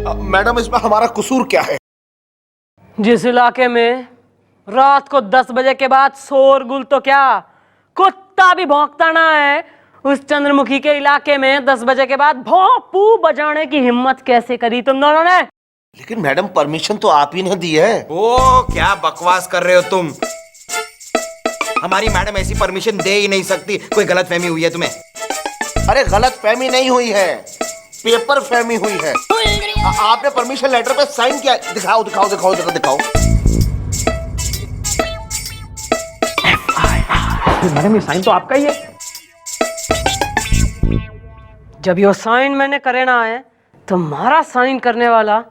Madam इसमें हमारा कसूर क्या है? जिस इलाके में रात को 10 बजे के बाद शोरगुल तो क्या कुत्ता भी भौंकता ना है, उस चंद्रमुखी के इलाके में 10 बजे के बाद भौंपू बजाने की हिम्मत कैसे करी तुम दोनों ने? लेकिन मैडम परमिशन तो आप ही ने दी है। ओ क्या बकवास कर रहे हो तुम? हमारी मैडम ऐसी परमिशन दे ही नहीं सकती। कोई गलतफहमी हुई है तुम्हें? अरे गलतफहमी नहीं हुई है, पेपर फहमी हुई है। आपने परमिशन लेटर पे साइन किया। दिखाओ दिखाओ दिखाओ दिखाओ दिखाओ। मैडम ये साइन तो आपका ही है। जब यो साइन मैंने करे ना है तो हमारा साइन करने वाला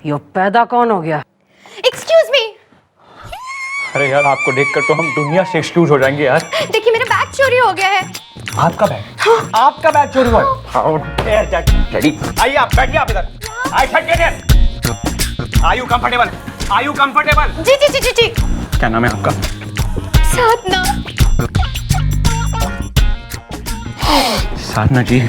यो पैदा कौन हो गया? Excuse me. अरे यार आपको देखकर तो हम दुनिया से एक्सक्यूज हो जाएंगे यार। देखिए मेरा बैग चोरी हो गया है। आपका बैग? हाँ। आपका बैग चोरी हुआ? How dare that lady. आइए आप बैठिए आप इधर। I said get here. Are you comfortable? Are you comfortable? जी जी जी जी जी। क्या नाम है आपका? साधना। साधना जी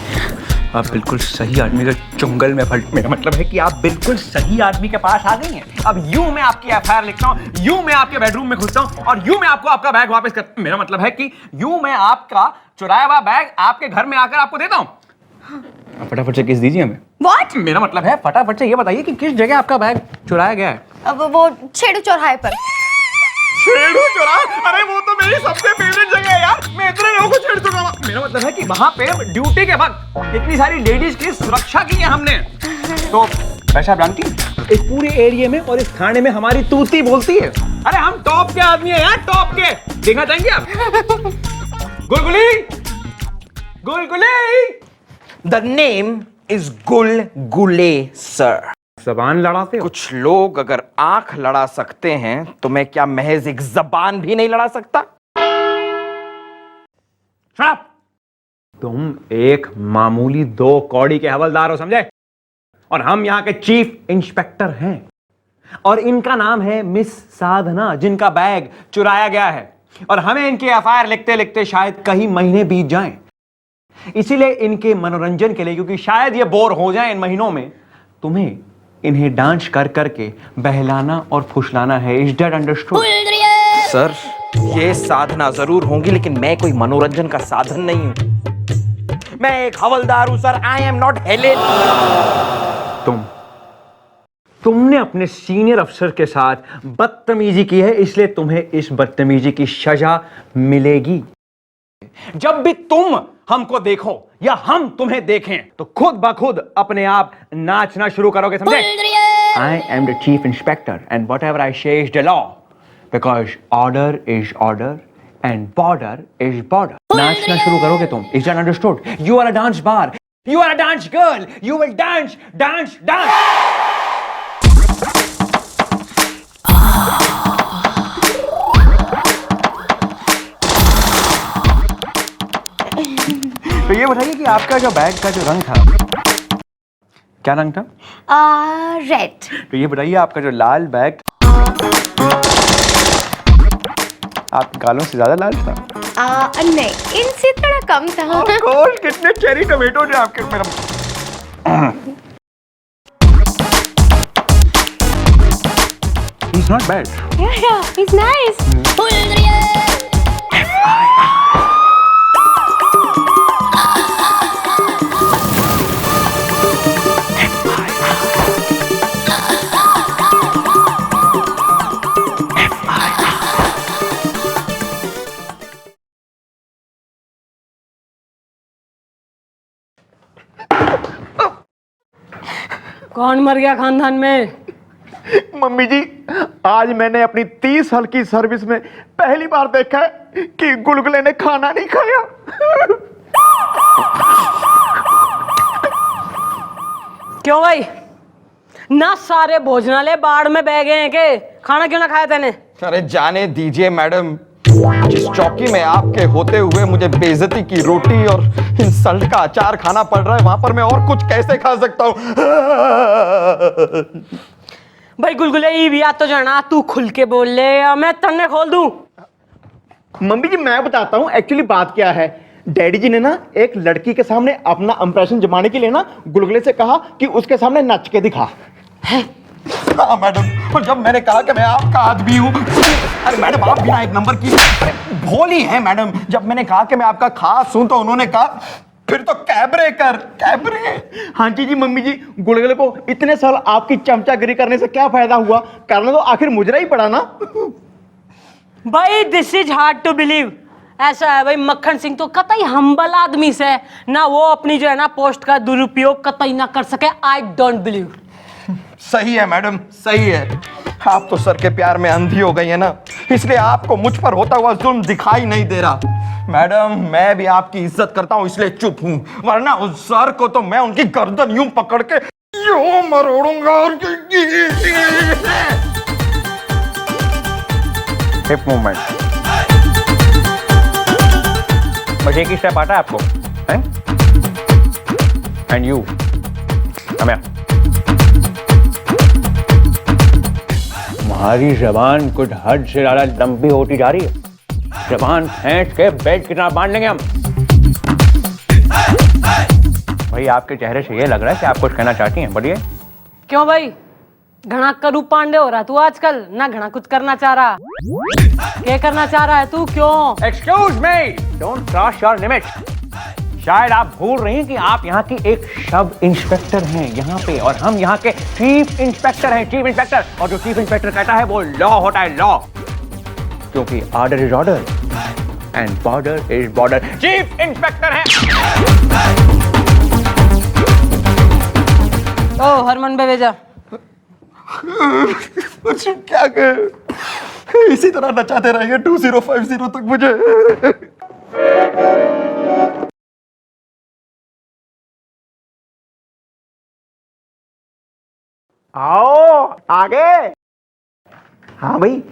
आप बिल्कुल सही आदमी के चुंगल में फल। मेरा मतलब है कि आप बिल्कुल सही आदमी के पास आ गई हैं। अब यूं मैं आपकी एफआईआर लिखता हूं, यूं मैं आपके बेडरूम में घुसता हूं और यूं मैं आपको आपका बैग वापस कर। मेरा मतलब है कि यूं मैं आपका चुराया हुआ बैग आपके घर में आकर आपको देता हूं। आप फटाफट से किस दीजिए हमें। What? मेरा मतलब है फटाफट से ये बताइए कि किस जगह आपका बैग चुराया गया है। अब वो छेड़ू चौराहे पर। छेड़ू चौराहा? अरे वो तो मेरी सबसे फेवरेट जगह है यार। मैं इतने लोगों को छेड़ चुका हूं। मेरा मतलब है कि वहां पे ड्यूटी के वक्त इतनी सारी लेडीज की सुरक्षा की है हमने। तो वैसे आप जानती हैं इस पूरे एरिया में और इस थाने में हमारी तूती बोलती है। अरे हम टॉप के आदमी है यार, टॉप के। देखना चाहेंगे आप? Gulguli, Gulguli. The name is Gulgule sir. जबान लड़ाते हो? कुछ लोग अगर आंख लड़ा सकते हैं तो मैं क्या महज एक जबान भी नहीं लड़ा सकता? शराब। तुम एक मामूली 2 कौड़ी के हवलदार हो, समझे? और हम यहां के चीफ इंस्पेक्टर हैं और इनका नाम है मिस साधना, जिनका बैग चुराया गया है। और हमें इनकी एफआईआर लिखते लिखते शायद कई महीने बीत जाएं। इसीलिए इनके मनोरंजन के लिए, क्योंकि शायद ये बोर हो जाएं इन महीनों में, तुम्हें इन्हें डांस कर करके बहलाना और फुसलाना है। Is that understood? सर ये साधना जरूर होंगी लेकिन मैं कोई मनोरंजन का साधन नहीं हूं। मैं एक हवलदार हूं sir. I am not Helen. तुमने अपने सीनियर अफसर के साथ बदतमीजी की है, इसलिए तुम्हें इस बदतमीजी की सजा मिलेगी। जब भी तुम हमको देखो या हम तुम्हें देखें तो खुद ब खुद अपने आप नाचना शुरू करोगे, समझे? I am the chief inspector and whatever I say is the law, because order is order and border is border. नाचना शुरू करोगे तुम। Is that understood? You are a dance bar, you are a dance girl, you will dance dance dance. तो ये बताइए कि आपका जो बैग का जो रंग था, क्या रंग था? रेड। तो ये बताइए आपका जो लाल बैग आपके गालों से ज्यादा लाल था? नहीं, इनसे थोड़ा कम था। Of course, कितने चेरी टमेटो थे आपके। मेरा He's not bad. Yeah, he's nice. कौन मर गया खानदान में? मम्मी जी, आज मैंने अपनी 30 साल की सर्विस में पहली बार देखा है कि गुलगुले ने खाना नहीं खाया। क्यों भाई? ना सारे भोजनालय बाढ़ में बह गए हैं के? खाना क्यों ना खाया तेने? अरे जाने दीजिए मैडम। जिस चौकी में आपके होते हुए मुझे बेइज्जती की रोटी और इंसल्ट का अचार खाना पड़ रहा है, वहां पर मैं और कुछ कैसे खा सकता हूं? भाई गुलगुले ई भी तो जाना, तू खुल के बोल ले या मैं तन्ने खोल दूं। मम्मी जी मैं बताता हूं एक्चुअली बात क्या है। डैडी जी ने ना एक लड़की के सामने अपना इंप्रेशन जमाने के लिए ना गुलगुले से कहा कि उसके सामने नच के दिखा। हाँ मैडम, और जब मैंने कहा कि मैं आपका आदमी हूँ, अरे मैडम आप भी ना एक नंबर की भोली हैं मैडम। जब मैंने कहा कि मैं आपका खास हूँ तो उन्होंने कहा फिर तो कैबरे कर, कैबरे। हाँ जी मम्मी जी, गुलगुले को इतने साल आपकी चमचागिरी करने से क्या फायदा हुआ, करना तो आखिर मुजरा ही पड़ा ना। भाई this is hard to believe. ऐसा है भाई, मक्खन सिंह तो कतई हम्बल आदमी से ना, वो अपनी जो है ना पोस्ट का दुरुपयोग कतई ना कर सके। I don't believe. सही है मैडम, सही है। आप तो सर के प्यार में अंधी हो गई है ना, इसलिए आपको मुझ पर होता हुआ जुल्म दिखाई नहीं दे रहा। मैडम मैं भी आपकी इज्जत करता हूँ इसलिए चुप हूँ, वरना उस सर को तो मैं उनकी गर्दन यूं पकड़ के यूं मरोड़ूंगा। हिप मूवमेंट, बस एक ही स्टेप आता है आपको, हैं? And you come here. तुम्हारी जबान कुछ हद से ज्यादा लंबी होती जा रही है। जबान खींच के बेड की तरह बांध लेंगे हम। भाई आपके चेहरे से ये लग रहा है कि आप कुछ कहना चाहती हैं, बोलिए। क्यों भाई, घना करू पांडे हो रहा तू आजकल ना, घना कुछ करना चाह रहा। क्या करना चाह रहा है तू, क्यों? Excuse me, don't cross your limit. शायद आप भूल रही हैं कि आप यहाँ की एक सब इंस्पेक्टर हैं यहाँ पे, और हम यहाँ के चीफ इंस्पेक्टर हैं, चीफ इंस्पेक्टर। और जो चीफ इंस्पेक्टर कहता है वो लॉ होता है, लॉ। क्योंकि order is order and border is border. Chief inspector हैं। ओ हरमन बेवेजा, क्या कहे, इसी तरह नचाते रहेंगे 2050 तक मुझे। आओ आगे। हाँ भाई,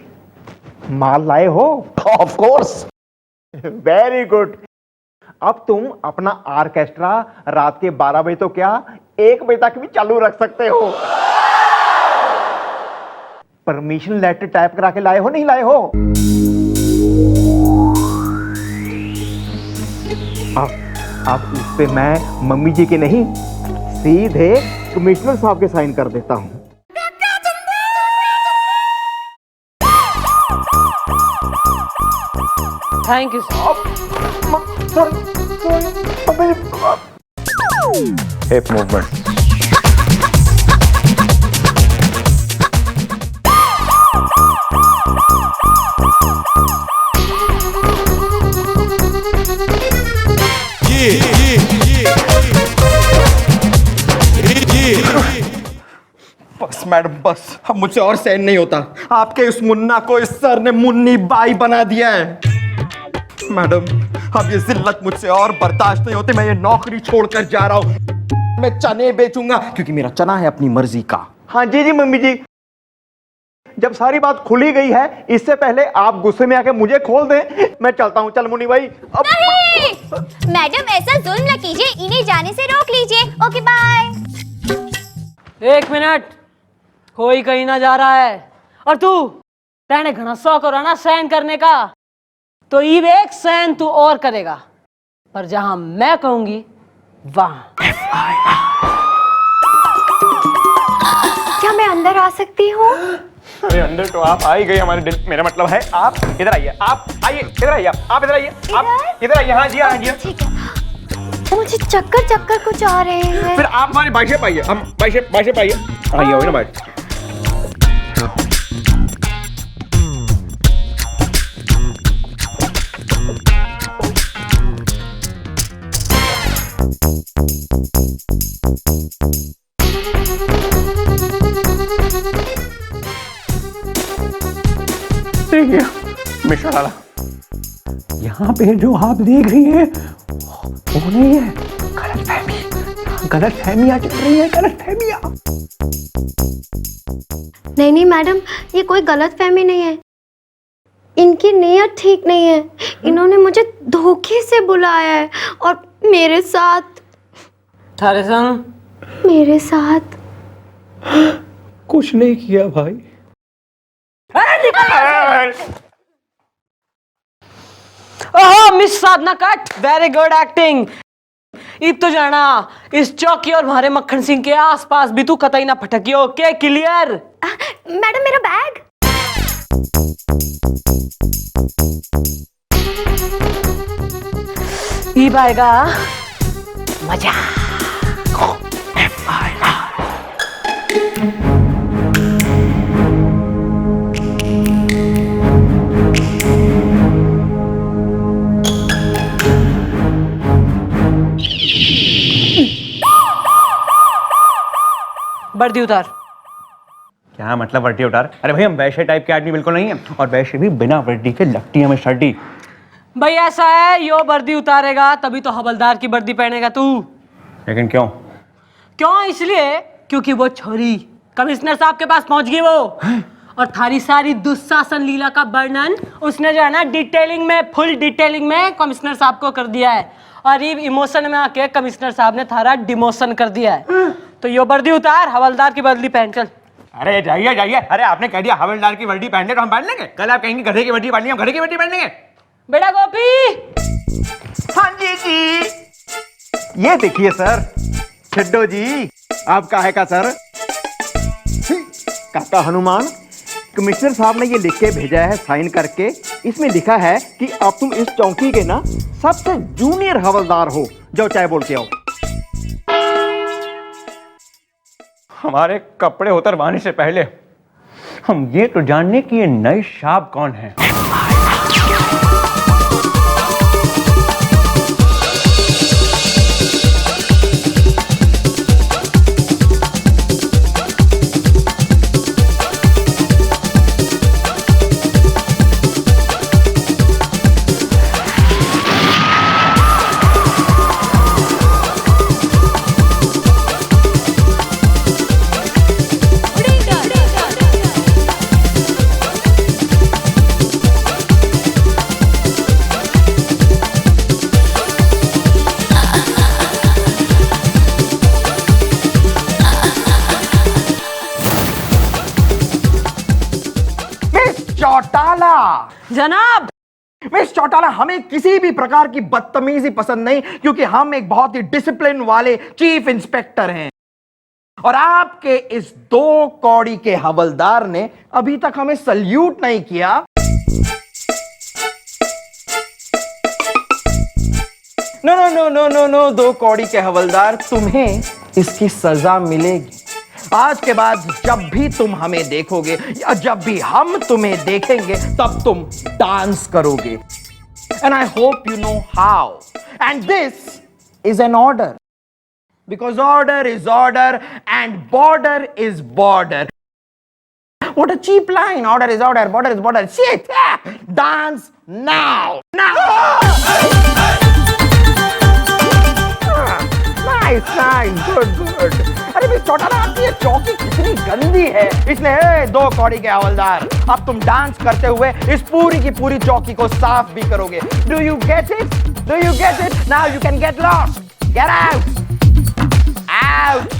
माल लाए हो? Of course. Very good. अब तुम अपना ऑर्केस्ट्रा रात के 12 बजे तो क्या 1 बजे तक भी चालू रख सकते हो। परमिशन लेटर टाइप करा के लाए हो, नहीं लाए हो? अब इस पे मैं मम्मी जी के नहीं, सीधे कमिश्नर साहब के साइन कर देता हूं। Thank you sir. Hip movement. बस मैडम बस, अब मुझसे और सहन नहीं होता। आपके इस मुन्ना को इस सर ने मुन्नी बाई बना दिया है। मैडम अब ये जिल्लत मुझसे और बर्दाश्त नहीं होती। मैं ये नौकरी छोड़कर जा रहा हूँ। मैं चने बेचूंगा क्योंकि मेरा चना है अपनी मर्जी का। हाँ जी मम्मी जी, जब सारी बात खुली गई है, इससे पहले आप गुस्से में आके मुझे खोल दें। मैं चलता हूँ। चल मुन्नी भाई। अब नहीं मैडम, ऐसा जुल्म न कीजिए, इन्हें जाने से रोक लीजिए। Okay bye. 1 मिनट, कोई कहीं ना जा रहा है। और तू तेने घना शौक हो रहा ना सहन करने का, तो ये एक सहन तू और करेगा, पर जहां मैं कहूंगी वहां। क्या मैं अंदर आ सकती हूँ? अरे अंदर तो आप आ ही गई हमारे दिल। मेरा मतलब है आप इधर आइए, आप आइए, इधर आइए, आप इधर आइए, आप इधर आइए। हाँ जी, हाँ जी। ठीक है। मुझे चक्कर चक्कर कुछ आ रहे हैं। फिर आप हमारी बाइशेप आइए, हम बाइशेप आइए। आइए हो ना बाइश। मिश्रा डाला। यहाँ पे जो आप देख रही हैं वो नहीं है, गलतफहमियां चल रही है, गलतफहमियां। नहीं मैडम, ये कोई गलतफहमी नहीं है। इनकी नीयत ठीक नहीं है। इन्होंने मुझे धोखे से बुलाया है और मेरे साथ थारे संग मेरे साथ कुछ नहीं किया भाई। ओह मिस साधना कट, वेरी गुड एक्टिंग। इब तो जाना इस चौकी और हमारे मक्खन सिंह के आसपास भी तू कतई ना फटकियो। Okay clear? मैडम मेरा बैग। इब आएगा मजा। वर्दी उतार। क्या मतलब वर्दी उतार? अरे भाई हम वैसे टाइप के आदमी बिल्कुल नहीं है, और वैसे भी बिना वर्दी के लगती है हमें सर्दी। भाई ऐसा है, यो वर्दी उतारेगा तभी तो हवलदार की वर्दी पहनेगा तू। लेकिन क्यों? क्यों? इसलिए क्योंकि वो छोरी कमिश्नर साहब के पास पहुंच गई वो, और थारी सारी दुशासन लीला का वर्णन उसने जो है ना डिटेलिंग में, फुल डिटेलिंग में कमिश्नर साहब को कर दिया है। और ये इमोशन में आके कमिश्नर साहब ने थारा डिमोशन कर दिया है। तो यो वर्दी उतार, हवलदार की बदली पहन चल। अरे जाइए जाइए, अरे आपने कह दिया हवलदार की वर्दी पहनने तो हम पहन लेंगे। कल आप कहेंगे गधे की वर्दी पहननी, हम गधे की वर्दी पहन लेंगे। बेटा गोपी। हाँ जी। ये देखिए सर, छिड्डो जी आपका है का सर? काका हनुमान, कमिश्नर साहब ने ये लिख के भेजा है साइन करके। इसमें लिखा है कि अब तुम इस चौकी के ना सबसे जूनियर हवलदार हो। जाओ चाय बोल के आओ। हमारे कपड़े उतरवाने से पहले हम ये तो जानने कि ये नए साहब कौन है। चौटाला, जनाब। मिस चौटाला, हमें किसी भी प्रकार की बदतमीजी पसंद नहीं, क्योंकि हम एक बहुत ही डिसिप्लिन वाले चीफ इंस्पेक्टर हैं। और आपके इस 2 कौड़ी के हवलदार ने अभी तक हमें सल्यूट नहीं किया। No no no no no no 2 कौड़ी के हवलदार, तुम्हें इसकी सजा मिलेगी। आज के बाद जब भी तुम हमें देखोगे या जब भी हम तुम्हें देखेंगे, तब तुम डांस करोगे। And I hope you know how. And this is an order, because order is order and border is border. What a cheap line! Order is order, border is border. Shit! Dance now! Nice, nice, good. अरे miss Chautala, आपकी ये चौकी कितनी गंदी है। इसलिए 2 कौड़ी के हवलदार, अब तुम डांस करते हुए इस पूरी की पूरी चौकी को साफ भी करोगे। Do you get it? Do you get it? Now you can get lost. Get out! Out!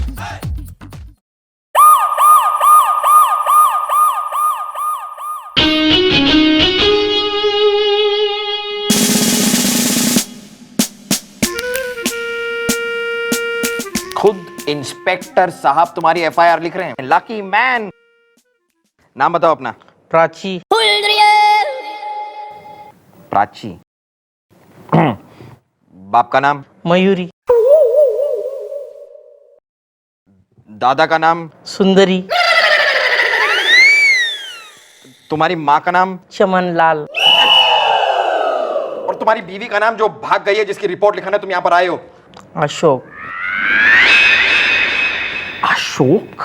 खुद इंस्पेक्टर साहब तुम्हारी FIR लिख रहे हैं। Lucky man. नाम बताओ अपना। प्राची। प्राची। बाप का नाम? मयूरी। दादा का नाम? सुंदरी। तुम्हारी माँ का नाम? चमन लाल। और तुम्हारी बीवी का नाम जो भाग गई है, जिसकी रिपोर्ट लिखाने तुम यहाँ पर आए हो? अशोक। अशोक?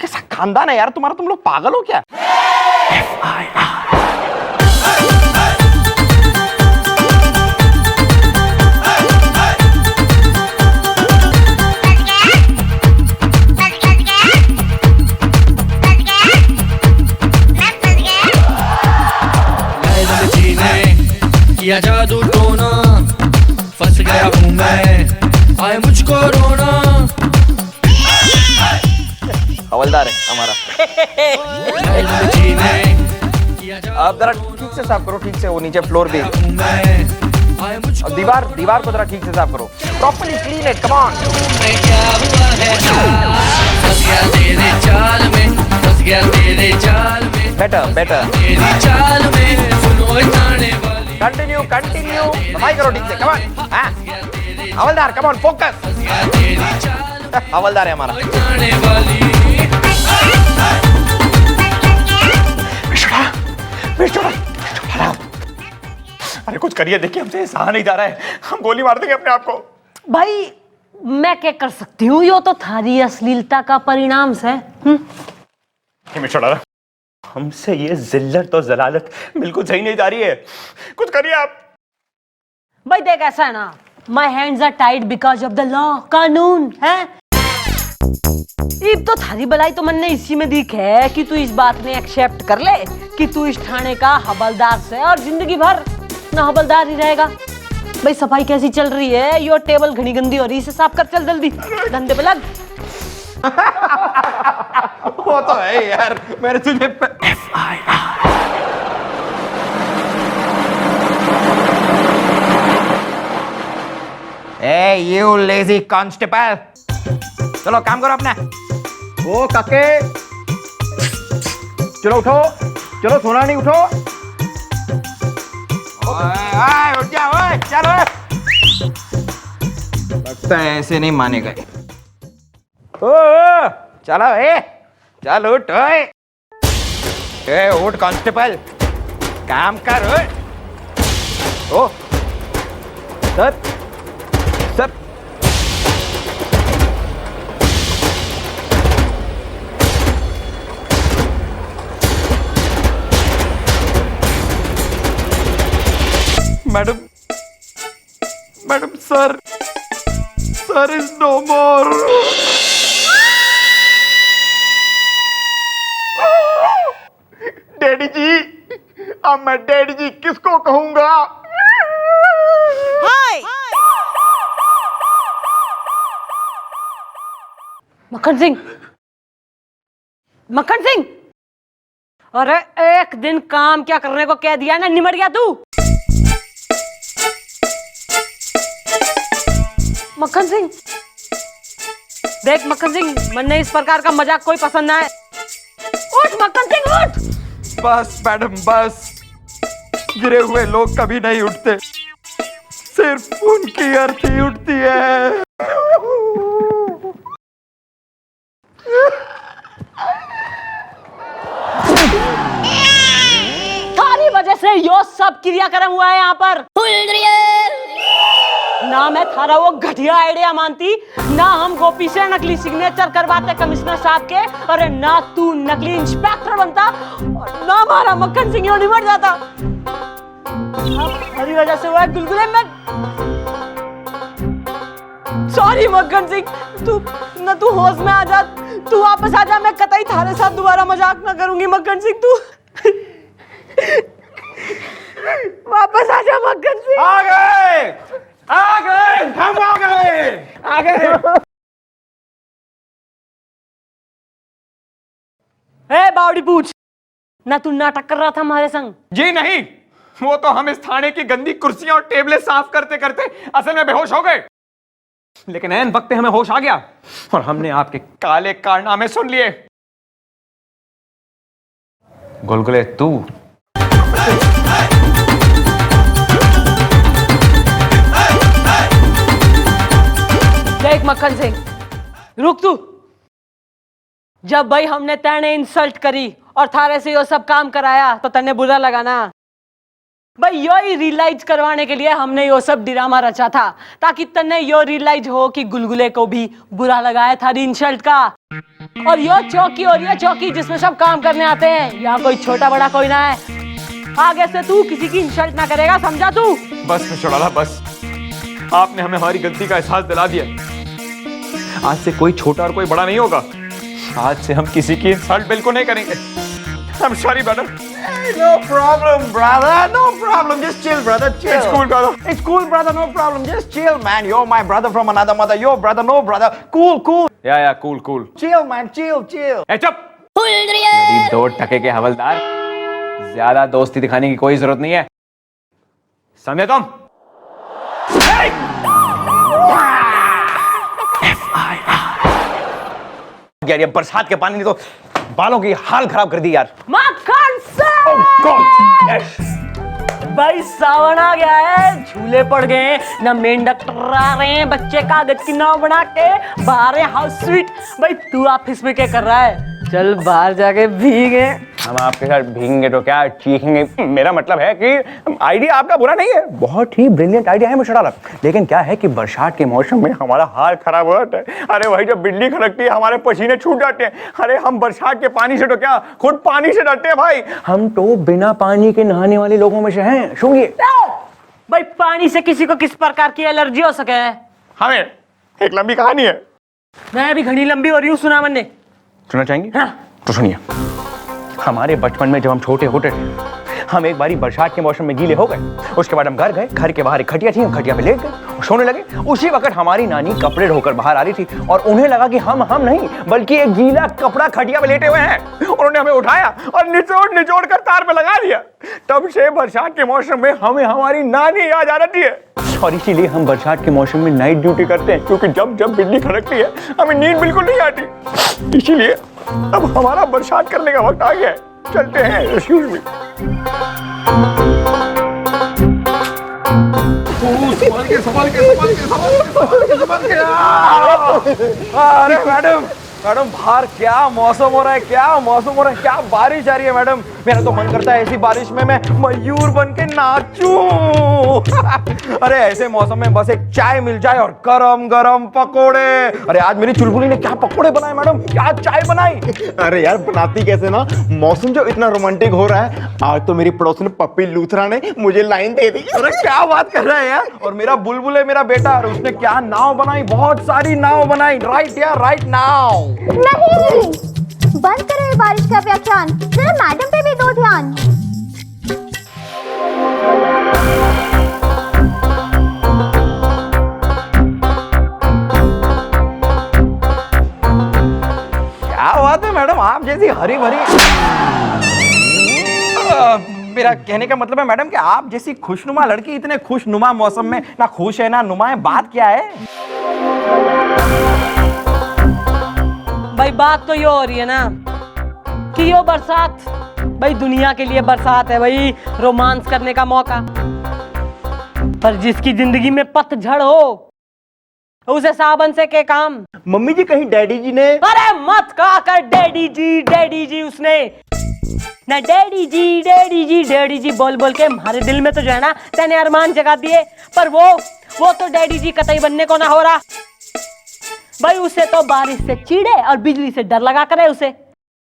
कैसा खानदान है यार तुम्हारा, तुम लोग पागल हो क्या? किया जादू टोना, फंस गया हूँ मैं, आए मुझको रोना। हवलदार है हमारा। अब जरा से साफ करो, ठीक से, वो नीचे फ्लोर पे हूँ मैं आए मुझको और दीवार को जरा ठीक से साफ करो, properly clean it, come on. मैं क्या हुआ है ना फंस गया तेरे जाल में फंस गया तेरे जाल में बेटर तेरी चाल में सुनो जाने वाली कंटिन्यू सफाई करो ठीक से, कम ऑन। हाँ हवलदार, कम ऑन, फोकस। तेरी चाल हवलदार है हमारा। जाने वाली अरे कुछ करिए, देखिए हमसे सहा नहीं जा रहा है, हम गोली मार देंगे अपने आप को। भाई मैं क्या कर सकती हूँ, यो तो थारी अश्लीलता का परिणाम है। हमसे ये जिल्लत और जलालत बिल्कुल सही नहीं जा रही है, कुछ करिए आप। भाई देख ऐसा है ना, my hands are tied because of the law, कानून है। इब तो थारी भलाई तो मन ने इसी में दिख है कि तू इस बात ने एक्सेप्ट कर ले कि तू इस थाने का हवलदार से और जिंदगी भर ना हवलदार ही रहेगा। भाई सफाई कैसी चल रही है, यो टेबल घनी गंदी हो रही, इसे साफ कर, चल जल्दी धंधे पे लग। वो तो है यार, मैंने तुझे ए यू लेजी कांस्टेबल, चलो काम करो अपना। ओ काके, चलो उठो, चलो सोना नहीं, उठो। ओए उठ जा, ओए चलो। लगता है ऐसे नहीं मानेगा। ओ चलो चल उठ, उठ कांस्टेबल, काम कर। ओ sir sir, madam sir is no more. Daddy ji, अब मैं डैडी जी किसको कहूंगा? मक्खन सिंह, अरे एक दिन काम क्या करने को कह दिया ना, निमट गया तू। मक्खन सिंह देख, मक्खन सिंह मन्ने इस प्रकार का मजाक कोई पसंद ना है। उठ मक्खन सिंह उठ। बस मैडम बस, गिरे हुए लोग कभी नहीं उठते, सिर्फ उनकी अर्थी उठती है। थारी वजह से यो सब क्रियाक्रम हुआ है यहाँ पर। ना मैं थारा वो घटिया आइडिया मानती, ना हम गोपी से नकली सिग्नेचर करवाते कमिश्नर साहब के, और ना तू नकली इंस्पेक्टर बनता, और ना हमारा मक्खन सिंह नहीं मर जाता। हमारी वजह से हुआ गुलगुले में। सॉरी मक्खन सिंह, तू होश में आ जा, तू वापस आ जा, मैं कतई थारे साथ दोबारा मजाक ना करूंगी। मक्खन सिंह तू वापस आ जा मक्खन सिंह। आ गए हम आ गए। ए बावड़ी पूछ ना, तू नाटक कर रहा था हमारे संग? जी नहीं, वो तो हम इस थाने की गंदी कुर्सियां और टेबलें साफ करते करते असल में बेहोश हो गए, लेकिन ऐन वक्त पे हमें होश आ गया और हमने आपके काले कारनामे सुन लिए। गुलगुले तू देख मक्खन सिंह, रुक तू। जब भाई हमने तेने इंसल्ट करी और थारे से यो सब काम कराया तो तन्ने बुरा लगा ना। भाई यो ही रियलाइज करवाने के लिए हमने यो सब ड्रामा रचा था, ताकि तन्ने यो रियलाइज हो कि गुलगुले को भी बुरा लगा है थारी इंसल्ट का। और यो चौकी और ये चौकी जिसमें सब काम करने आते हैं, यहाँ कोई छोटा बड़ा कोई ना है। आगे से तू किसी की इंसल्ट ना करेगा, समझा तू? बस मिशोड़ा बस, आपने हमें हमारी गलती का एहसास दिला दिया। आज से कोई छोटा और कोई बड़ा नहीं होगा, आज से हम किसी की इंसल्ट बिल्कुल नहीं करेंगे। I'm sorry brother. No problem, brother. No problem. Just chill, brother. Chill. It's cool brother. It's cool, brother. No problem. Just chill, man. You're my brother from another mother. Your brother, no brother. Cool, cool. या cool cool. Chill, man. Chill, chill. ए चुप। मेरी 2 टके के हवलदार, ज्यादा दोस्ती दिखाने की कोई जरूरत नहीं है, समझे तुम? यार ये बरसात के पानी ने तो बालों की हाल खराब कर दी यार। मक्खन से भाई सावन आ गया है, झूले पड़ गए हैं, ना मेंढक टर्रा रहे हैं, बच्चे कागज की नाव बना के बाहर है, हाउस स्वीट। भाई तू ऑफिस में क्या कर रहा है? चल बाहर जाके भीगे। हम आपके साथ भीगेंगे तो क्या चीखेंगे। मेरा मतलब है कि आइडिया आपका बुरा नहीं है, बहुत ही ब्रिलियंट आइडिया है मिस्टर आलम, लेकिन क्या है कि बरसात के मौसम में हमारा हाल खराब हो जाता है। अरे भाई जब बिजली खड़कती है हमारे पसीने छूट जाते हैं। अरे हम बरसात के पानी से तो क्या खुद पानी से डरते हैं भाई। हम तो बिना पानी के नहाने वाले लोगों में से हैं। सुनिए भाई पानी से किसी को किस प्रकार की एलर्जी हो सके? हमें एक लंबी कहानी है। मैं भी घनी लंबी हो रही हूँ, सुना मैंने। सुनना चाहेंगे? हाँ। तो सुनिए, हमारे बचपन में जब हम छोटे होते थे, हम एक बारी बरसात के मौसम में गीले हो गए। उसके बाद हम घर गए, घर के बाहर एक खटिया थी, हम खटिया पे लेट गए और सोने लगे। उसी वक्त हमारी नानी कपड़े ढोकर बाहर आ रही थी और उन्हें लगा कि हम नहीं बल्कि एक गीला कपड़ा खटिया पे लेटे हुए हैं। उन्होंने हमें उठाया और निचोड़ कर तार पे लगा दिया। तब से बरसात के मौसम में हमें हमारी नानी याद आ जाती है और इसीलिए हम बरसात के मौसम में नाइट ड्यूटी करते हैं, क्योंकि जब जब बिजली खड़कती है हमें नींद बिल्कुल नहीं आती। इसीलिए अब हमारा बरसात करने का वक्त आ गया है। चलते हैं। Excuse me. अरे मैडम बाहर क्या मौसम हो रहा है, क्या मौसम हो रहा है, क्या बारिश आ रही है मैडम। मेरा तो मन करता है ऐसी बारिश में मैं मयूर बन के नाचूं। अरे ऐसे मौसम में बस एक चाय मिल जाए और गरम गरम पकोड़े। अरे आज मेरी चुलबुली ने क्या पकोड़े बनाए मैडम, क्या चाय बनाई। अरे यार बनाती कैसे ना, मौसम जो इतना रोमांटिक हो रहा है, आज तो मेरी पड़ोसन पप्पी लूथरा ने मुझे लाइन दे दी। अरे क्या बात कर रहे हैं यार। और मेरा बुलबुल है मेरा बेटा, और उसने क्या नाव बनाई, बहुत सारी नाव बनाई। राइट यार, राइट नाउ। नहीं, बंद करें बारिश का व्याख्यान, जरा मैडम पे भी दो ध्यान। क्या बात है मैडम, आप जैसी हरी भरी। मेरा कहने का मतलब है मैडम कि आप जैसी खुशनुमा लड़की इतने खुशनुमा मौसम में ना खुश है ना नुमा है। बात क्या है? भाई बात तो ये हो रही है ना कि यो बरसात भाई दुनिया के लिए बरसात है भाई, रोमांस करने का मौका। पर जिसकी जिंदगी में पतझड़ हो उसे सावन से क्या काम। मम्मी जी कहीं डैडी जी ने। अरे मत कहा कर डैडी जी उसने ना डैडी जी बोल बोल के हमारे दिल में तो जो है ना तेने अरमान जगा दिए। पर वो तो डैडी जी कतई बनने को ना हो रहा भाई। उसे तो बारिश से चिढ़े और बिजली से डर लगा करे उसे।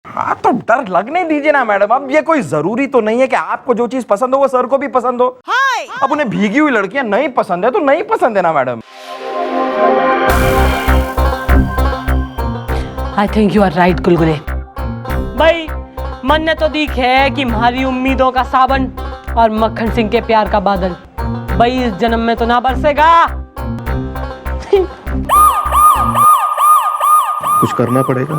हाँ तो डर लगने दीजिए ना मैडम। अब ये कोई जरूरी तो नहीं है कि आपको जो चीज पसंद हो वो सर को भी पसंद हो। अब उन्हें भीगी हुई लड़कियां नहीं पसंद है तो नहीं पसंद है ना madam. I think you are right Gulgule. भाई मन ने तो दिख है कि हमारी उम्मीदों का सावन और मक्खन सिंह के प्यार का बादल भाई इस जन्म में तो ना बरसेगा। कुछ करना पड़ेगा।